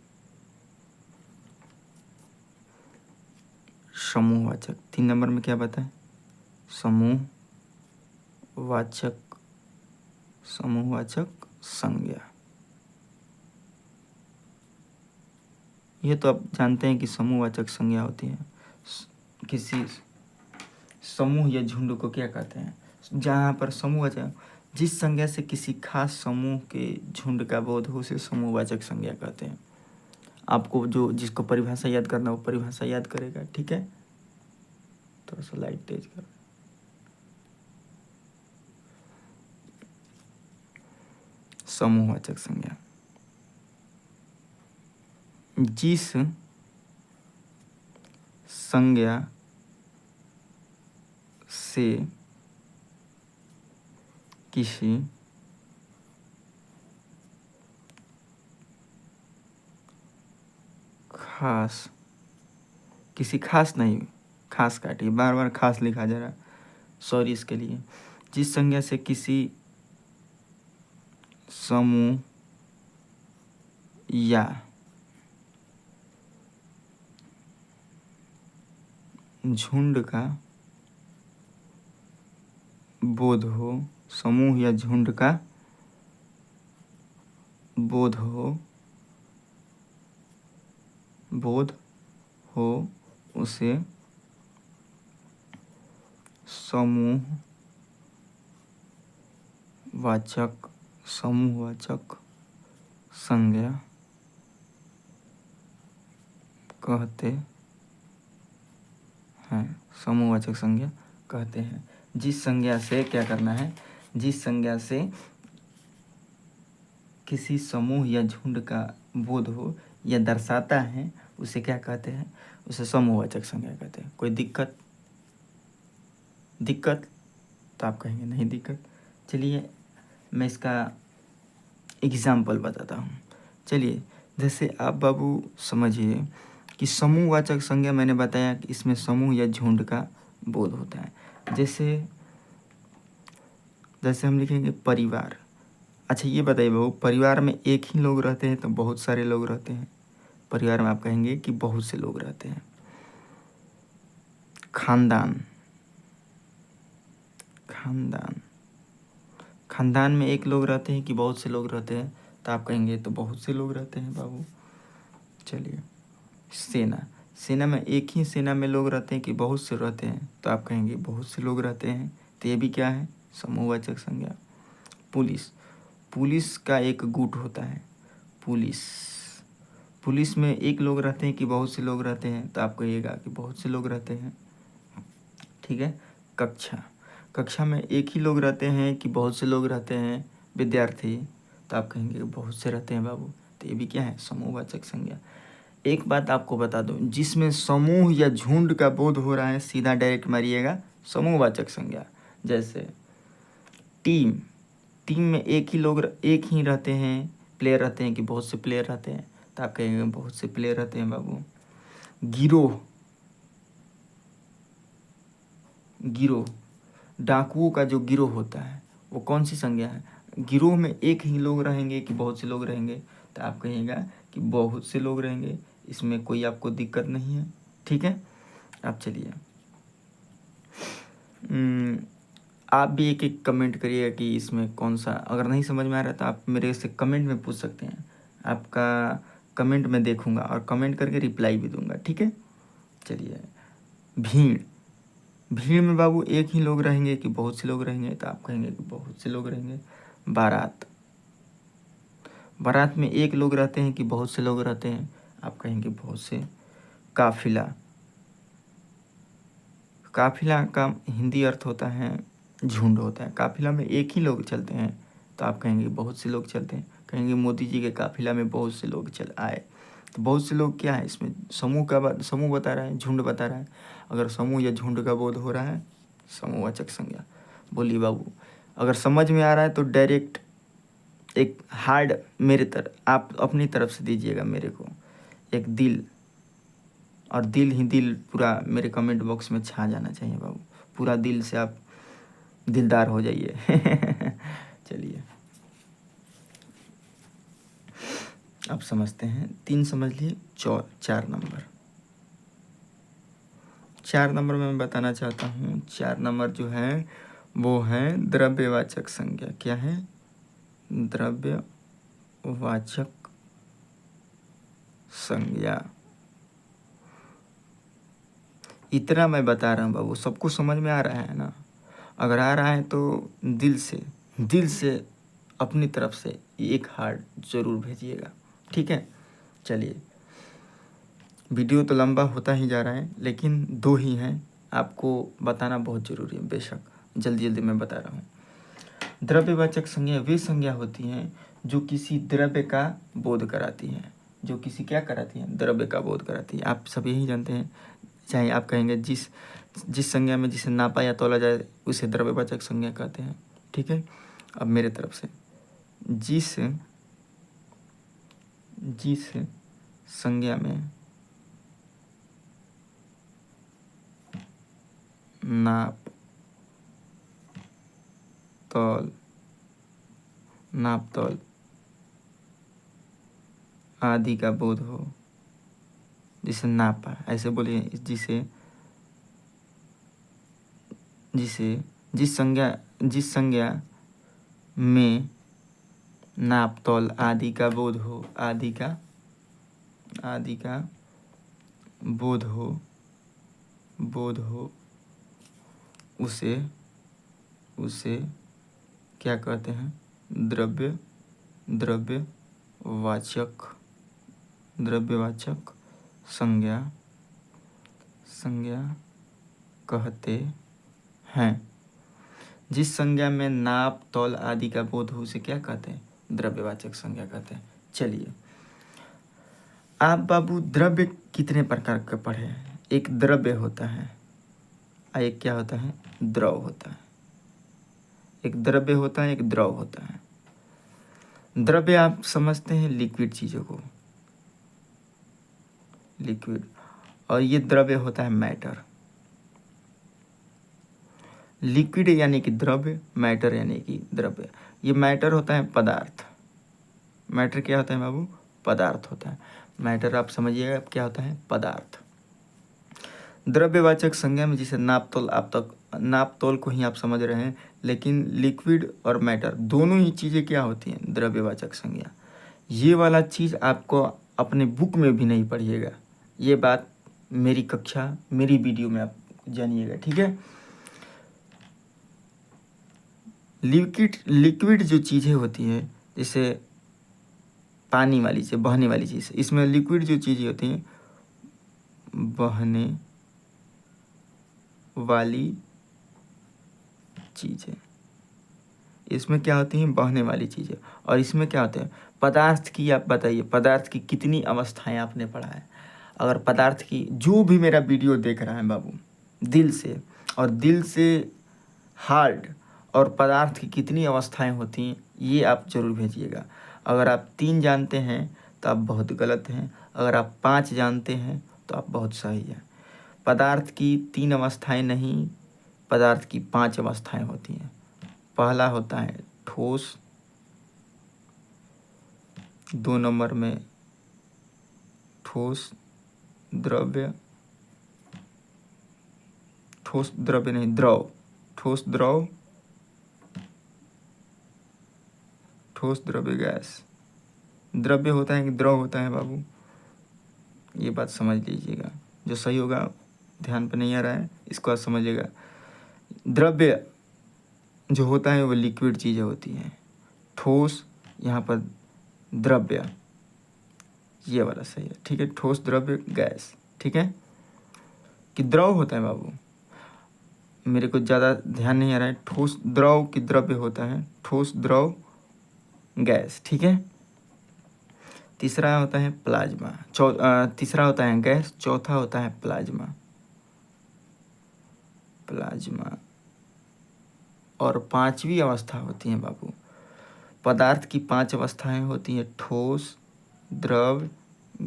समूहवाचक 3 नंबर में क्या बताएं? समूहवाचक संज्ञा। ये तो आप जानते हैं कि समूहवाचक संज्ञा होती है। किसी समूह या झुंड को क्या कहते हैं? जहाँ पर समूहवाचक, जिस संज्ञा से किसी खास समूह के झुंड का बोध हो उसे समूहवाचक संज्ञा कहते हैं। आपको जो जिसको परिभाषा याद करना वो परिभाषा याद करेगा, ठीक है। थोड़ा सा लाइट तेज कर। समूहवाचक संज्ञा जिस संज्ञा से किसी खास नहीं, खास काटिए, बार बार खास लिखा जा रहा, सॉरी इसके लिए। जिस संज्ञा से किसी समूह या झुंड का बोध हो, समूह या झुंड का बोध हो उसे समूहवाचक संज्ञा कहते हैं। समूहवाचक संज्ञा कहते हैं। जिस संज्ञा से क्या करना है? जिस संज्ञा से किसी समूह या झुंड का बोध हो या दर्शाता है उसे क्या कहते हैं? उसे समूहवाचक संज्ञा कहते हैं। कोई दिक्कत तो आप कहेंगे नहीं दिक्कत। चलिए मैं इसका एग्जाम्पल बताता हूँ। चलिए जैसे आप बाबू समझिए कि समूहवाचक संज्ञा मैंने बताया कि इसमें समूह या झुंड का बोध होता है। जैसे हम लिखेंगे परिवार। अच्छा ये बताइए बाबू, परिवार में एक ही लोग रहते हैं तो बहुत सारे लोग रहते हैं? परिवार में आप कहेंगे कि बहुत से लोग रहते हैं। खानदान में एक लोग रहते हैं कि बहुत से लोग रहते हैं? तो आप कहेंगे तो बहुत से लोग रहते हैं बाबू। चलिए सेना में एक ही सेना में लोग रहते हैं कि बहुत से रहते हैं? तो आप कहेंगे बहुत से लोग रहते हैं। तो ये भी क्या है? समूहवाचक संज्ञा। पुलिस का एक गुट होता है। पुलिस में एक लोग रहते हैं कि बहुत से लोग रहते हैं? तो आप कहिएगा कि बहुत से लोग रहते हैं, ठीक है। कक्षा में एक ही लोग रहते हैं कि बहुत से लोग रहते हैं विद्यार्थी? तो आप कहेंगे बहुत से रहते हैं बाबू। तो ये भी क्या है? समूहवाचक संज्ञा। एक बात आपको बता दूं, जिसमें समूह या झुंड का बोध हो रहा है सीधा डायरेक्ट मारिएगा समूहवाचक संज्ञा। जैसे टीम में एक ही रहते हैं, प्लेयर रहते हैं कि बहुत से प्लेयर रहते हैं? तो आप कहेंगे बहुत से प्लेयर रहते हैं बाबू। गिरोह डाकुओं का जो गिरोह होता है वो कौन सी संज्ञा है? गिरोह में एक ही लोग रहेंगे कि बहुत से लोग रहेंगे? तो आप कहिएगा कि बहुत से लोग रहेंगे। इसमें कोई आपको दिक्कत नहीं है, ठीक है। आप चलिए आप भी एक एक कमेंट करिएगा कि इसमें कौन सा, अगर नहीं समझ में आ रहा तो आप मेरे से कमेंट में पूछ सकते हैं। आपका कमेंट में देखूंगा और कमेंट करके रिप्लाई भी दूंगा, ठीक है। चलिए भीड़ में बाबू एक ही लोग रहेंगे कि बहुत से लोग रहेंगे? तो आप कहेंगे कि बहुत से लोग रहेंगे। बारात में एक लोग रहते हैं कि बहुत से लोग रहते हैं? आप कहेंगे बहुत से। काफिला का हिंदी अर्थ होता है झुंड होता है। काफिला में एक ही लोग चलते हैं? तो आप कहेंगे बहुत से लोग चलते हैं। कहेंगे मोदी जी के काफिला में बहुत से लोग आए। तो बहुत से लोग क्या है? इसमें समूह बता रहा है, झुंड बता रहा है। अगर समूह या झुंड का बोध हो रहा है, समूहवाचक संज्ञा। बोलिए बाबू, अगर समझ में आ रहा है तो डायरेक्ट एक हार्ड आप अपनी तरफ से दीजिएगा मेरे को एक दिल, और दिल पूरा मेरे कमेंट बॉक्स में छा जाना चाहिए बाबू। पूरा दिल से आप दिलदार हो जाइए। चलिए आप समझते हैं। 3 समझ लिए। 4 नंबर, 4 नंबर में मैं बताना चाहता हूँ। 4 नंबर जो है वो है द्रव्यवाचक संज्ञा। क्या है? द्रव्यवाचक संज्ञा। इतना मैं बता रहा हूँ बाबू, सबको समझ में आ रहा है ना? अगर आ रहा है तो दिल से अपनी तरफ से एक हार्ट ज़रूर भेजिएगा, ठीक है? चलिए, वीडियो तो लंबा होता ही जा रहा है, लेकिन 2 ही हैं, आपको बताना बहुत ज़रूरी है। बेशक जल्दी जल्दी मैं बता रहा हूँ। द्रव्यवाचक संज्ञा वे संज्ञा होती हैं जो किसी द्रव्य का बोध कराती हैं। जो किसी क्या कराती हैं? द्रव्य का बोध कराती है। आप सब यही जानते हैं। चाहे आप कहेंगे जिस संज्ञा में जिसे नापा या तौला जाए उसे द्रव्यवाचक संज्ञा कहते हैं, ठीक है? अब मेरे तरफ से जिस संज्ञा में नाप तौल आदि का बोध हो, जिसे नापा, ऐसे बोलिए, जिस संज्ञा में नाप तौल आदि का बोध हो, आदि का बोध हो, उसे क्या कहते हैं? द्रव्यवाचक संज्ञा कहते हैं। जिस संज्ञा में नाप तौल आदि का बोध हो उसे क्या कहते हैं? द्रव्यवाचक संज्ञा कहते हैं। चलिए, आप बाबू द्रव्य कितने प्रकार के पढ़े हैं? एक द्रव्य होता है और एक क्या होता है? द्रव होता है। एक द्रव्य होता है, एक द्रव होता है। द्रव्य आप समझते हैं लिक्विड चीज़ों को, लिक्विड, और ये द्रव्य होता है मैटर। लिक्विड यानी कि द्रव्य, मैटर यानी कि द्रव्य। ये मैटर होता है पदार्थ। मैटर क्या होता है बाबू? पदार्थ होता है। मैटर आप समझिएगा क्या होता है? पदार्थ। द्रव्यवाचक संज्ञा में जिसे नाप तौल को ही आप समझ रहे हैं, लेकिन लिक्विड और मैटर दोनों ही चीज़ें क्या होती हैं? द्रव्यवाचक संज्ञा। ये वाला चीज़ आपको अपने बुक में भी नहीं पढ़िएगा, ये बात मेरी कक्षा, मेरी वीडियो में आप जानिएगा, ठीक है? लिक्विड जो चीज़ें होती हैं, जैसे पानी वाली चीज़, बहने वाली चीज़, इसमें लिक्विड जो चीज़ें होती हैं, बहने वाली चीज़ें, इसमें क्या होती हैं? बहने वाली चीज़ें। और इसमें क्या होते हैं? पदार्थ की। आप बताइए, पदार्थ की कितनी अवस्थाएं आपने पढ़ा है? अगर पदार्थ की, जो भी मेरा वीडियो देख रहा है बाबू, दिल से हार्ड, और पदार्थ की कितनी अवस्थाएं होती हैं, ये आप जरूर भेजिएगा। अगर आप 3 जानते हैं तो आप बहुत गलत हैं, अगर आप 5 जानते हैं तो आप बहुत सही हैं। पदार्थ की 3 अवस्थाएं नहीं, पदार्थ की 5 अवस्थाएं होती हैं। पहला होता है ठोस, 2 नंबर में ठोस द्रव्य, द्रव, ठोस द्रव, ठोस द्रव्य गैस। द्रव्य होता है कि द्रव होता है बाबू? ये बात समझ लीजिएगा। जो सही होगा, ध्यान पे नहीं आ रहा है, इसको आप समझिएगा। द्रव्य जो होता है वो लिक्विड चीज़ें होती हैं। ठोस, यहाँ पर द्रव्य, ये वाला सही है, ठीक है? ठोस द्रव्य गैस, ठीक है? कि द्रव होता है बाबू, मेरे को ज़्यादा ध्यान नहीं आ रहा है। ठोस द्रव की द्रव्य होता है, ठोस द्रव गैस, ठीक है? तीसरा होता है प्लाज्मा, तीसरा होता है गैस, चौथा होता है प्लाज्मा। और 5वीं अवस्था होती है बाबू। पदार्थ की 5 अवस्थाएं होती हैं: ठोस, द्रव,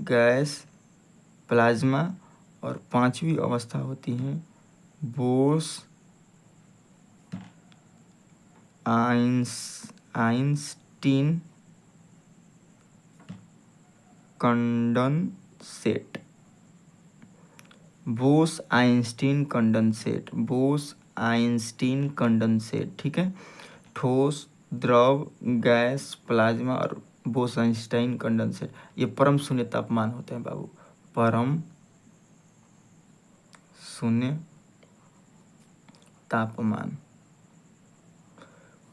गैस, प्लाज्मा, और 5वीं अवस्था होती है Bose Einstein condensate, Bose-Einstein condensate, Bose-Einstein condensate, ठीक है। ठोस, द्रव, गैस, प्लाज्मा और बोस-आइंस्टाइन कंडेंसेट, ये परम शून्य तापमान होते हैं बाबू, परम शून्य तापमान,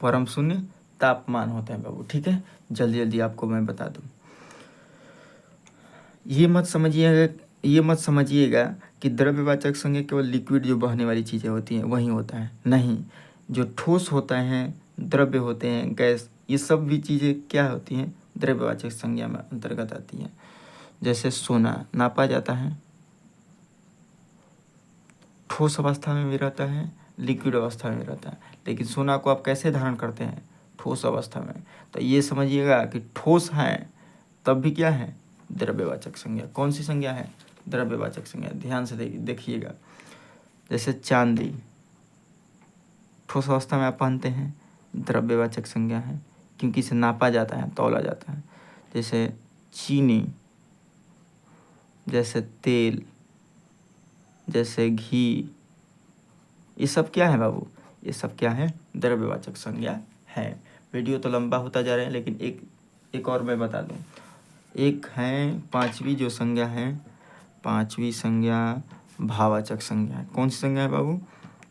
परम शून्य तापमान होते हैं बाबू, ठीक है। जल्दी जल्दी आपको मैं बता दूं, ये मत समझिएगा कि द्रव्यवाचक संज्ञा केवल लिक्विड जो बहने वाली चीज़ें होती हैं वही होता है, नहीं। जो ठोस होता है, द्रव्य होते हैं, गैस, ये सब भी चीज़ें क्या होती हैं, द्रव्यवाचक संज्ञा में अंतर्गत आती हैं। जैसे सोना नापा जाता है, ठोस अवस्था में भी रहता है, लिक्विड अवस्था में रहता है, लेकिन सोना को आप कैसे धारण करते हैं, ठोस अवस्था में। तो ये समझिएगा कि ठोस है तब भी क्या है, द्रव्यवाचक संज्ञा। कौन सी संज्ञा है, द्रव्यवाचक संज्ञा। ध्यान से देखिएगा, जैसे चांदी ठोस अवस्था में आप पहनते हैं, द्रव्यवाचक संज्ञा है, क्योंकि इसे नापा जाता है, तौला जाता है। जैसे चीनी, जैसे तेल, जैसे घी, ये सब क्या है बाबू, ये सब क्या है, द्रव्यवाचक संज्ञा है। वीडियो तो लंबा होता जा रहा है, लेकिन एक और मैं बता दूं, एक है पांचवी जो संज्ञा है, पांचवी संज्ञा भाववाचक संज्ञा है। कौन सी संज्ञा है बाबू,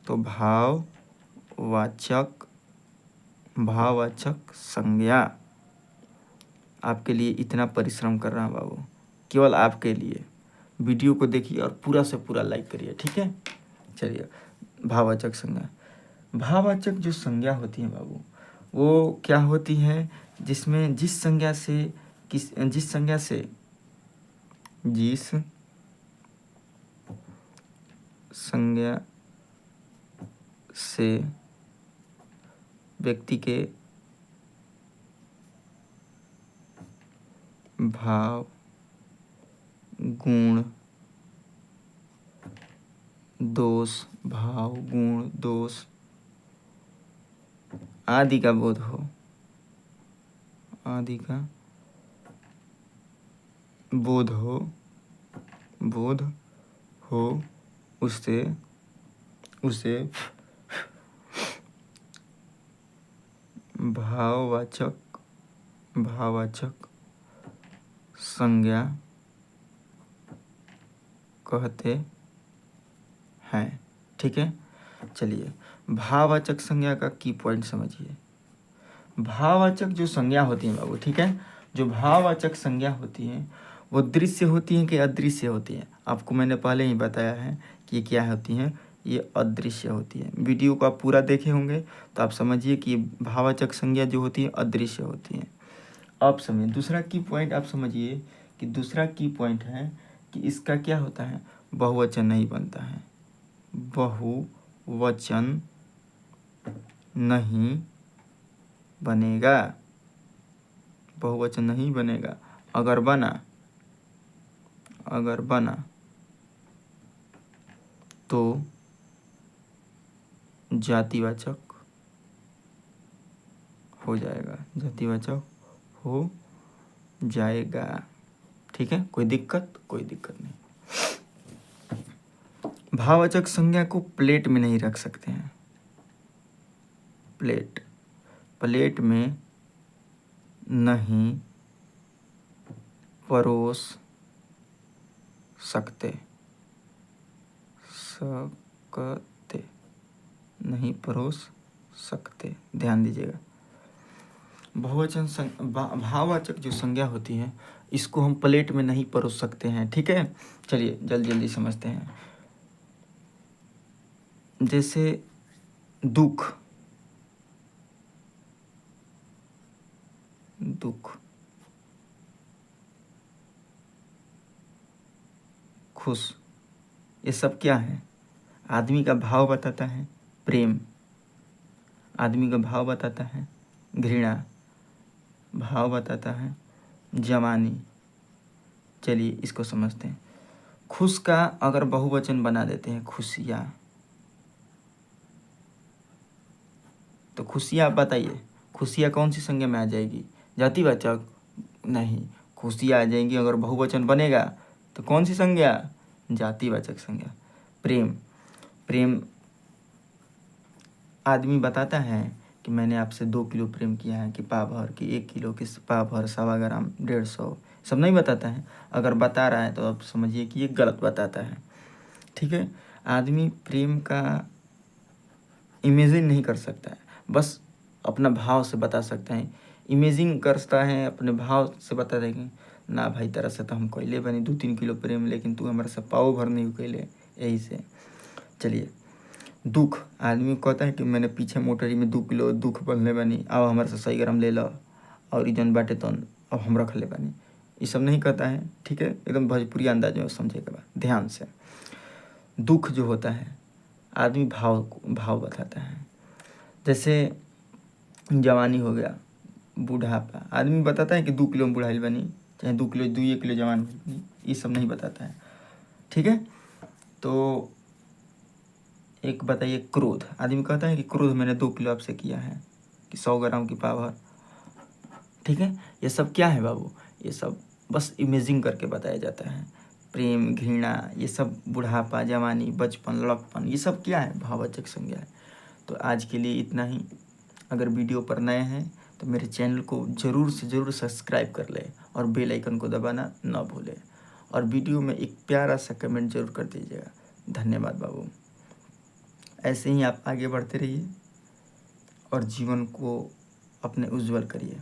तो भाववाचक संज्ञा। आपके लिए इतना परिश्रम कर रहा हूँ बाबू, केवल आपके लिए। वीडियो को देखिए और पूरा से पूरा लाइक करिए, ठीक है। चलिए, भाववाचक संज्ञा। भाववाचक जो संज्ञा होती है बाबू, वो क्या होती है, जिसमें जिस संज्ञा से व्यक्ति के भाव, गुण, दोष, भाव, गुण, दोष आदि का बोध हो, उसे भाववाचक संज्ञा कहते हैं, ठीक है। चलिए, भाववाचक संज्ञा का की पॉइंट समझिए। भाववाचक जो संज्ञा होती है बाबू, ठीक है, जो भाववाचक संज्ञा होती है वो दृश्य होती है कि अदृश्य होती है। आपको मैंने पहले ही बताया है कि ये क्या होती हैं, ये अदृश्य होती है। वीडियो को आप पूरा देखे होंगे तो आप समझिए कि भाववाचक संज्ञा जो होती है अदृश्य होती है। अब समझिए दूसरा की पॉइंट, आप समझिए कि दूसरा की पॉइंट है कि इसका क्या होता है, बहुवचन नहीं बनता है, बहुवचन नहीं बनेगा, बहुवचन नहीं बनेगा। अगर बना तो जातिवाचक हो जाएगा, ठीक है। कोई दिक्कत नहीं। भाववाचक संज्ञा को प्लेट में नहीं रख सकते हैं, प्लेट में नहीं परोस सकते, नहीं परोस सकते। ध्यान दीजिएगा, भाववाचक जो संज्ञा होती है इसको हम प्लेट में नहीं परोस सकते हैं, ठीक है। चलिए जल्दी समझते हैं। जैसे दुख, खुश, ये सब क्या है, आदमी का भाव बताता है। प्रेम आदमी का भाव बताता है, घृणा भाव बताता है, जवानी। चलिए इसको समझते हैं। खुश का अगर बहुवचन बना देते हैं खुशियाँ, तो खुशियाँ, आप बताइए खुशियाँ कौन सी संज्ञा में आ जाएगी, जातिवाचक नहीं, खुशी आ जाएंगी। अगर बहुवचन बनेगा तो कौन सी संज्ञा? जातिवाचक संज्ञा। प्रेम, प्रेम आदमी बताता है कि मैंने आपसे 2 किलो प्रेम किया है, कि पाव भर, कि 1 किलो, कि पाव भर, 1.25 ग्राम, 150, सब नहीं बताता है। अगर बता रहा है तो आप समझिए कि ये गलत बताता है। ठीक है, आदमी प्रेम का इमेजिन नहीं कर सकता है, बस अपना भाव से बता सकता है। इमेजिन करता है, अपने भाव से बता देंगे ना भाई तरह से तो हम कैले बनी 2-3 किलो प्रेम, लेकिन तू हमारे से पाव भर नहीं कैले, यही से। चलिए, दुख, आदमी कहता है कि मैंने पीछे मोटरी में 2 किलो दुख बनले बनी, अब हमारे से 100 ग्राम ले लो, और ई जौन बाटे तो अब हम रख ले बनी, ये सब नहीं कहता है। ठीक है, एकदम भोजपुरी अंदाज में समझे के बाद ध्यान से। दुख जो होता है आदमी भाव बताता है। जैसे जवानी हो गया, बुढ़ापा, आदमी बताता है कि 2 किलो में बुढ़ाइल बनी, चाहे 2 किलो 2 किलो जवान बनी, ये सब नहीं बताता है। ठीक है, तो एक बताइए क्रोध, आदमी कहता है कि क्रोध मैंने 2 किलो आपसे किया है, कि 100 ग्राम की पावर। ठीक है, ये सब क्या है बाबू? ये सब बस इमेजिंग करके बताया जाता है। प्रेम, घृणा, ये सब बुढ़ापा, जवानी, बचपन, लड़कपन, ये सब क्या है? भाववाचक संज्ञा है। तो आज के लिए इतना ही। अगर वीडियो पर नए हैं तो मेरे चैनल को ज़रूर से ज़रूर सब्सक्राइब कर लें और बेल आइकन को दबाना ना भूलें, और वीडियो में एक प्यारा सा कमेंट ज़रूर कर दीजिएगा। धन्यवाद बाबू। ऐसे ही आप आगे बढ़ते रहिए और जीवन को अपने उज्जवल करिए।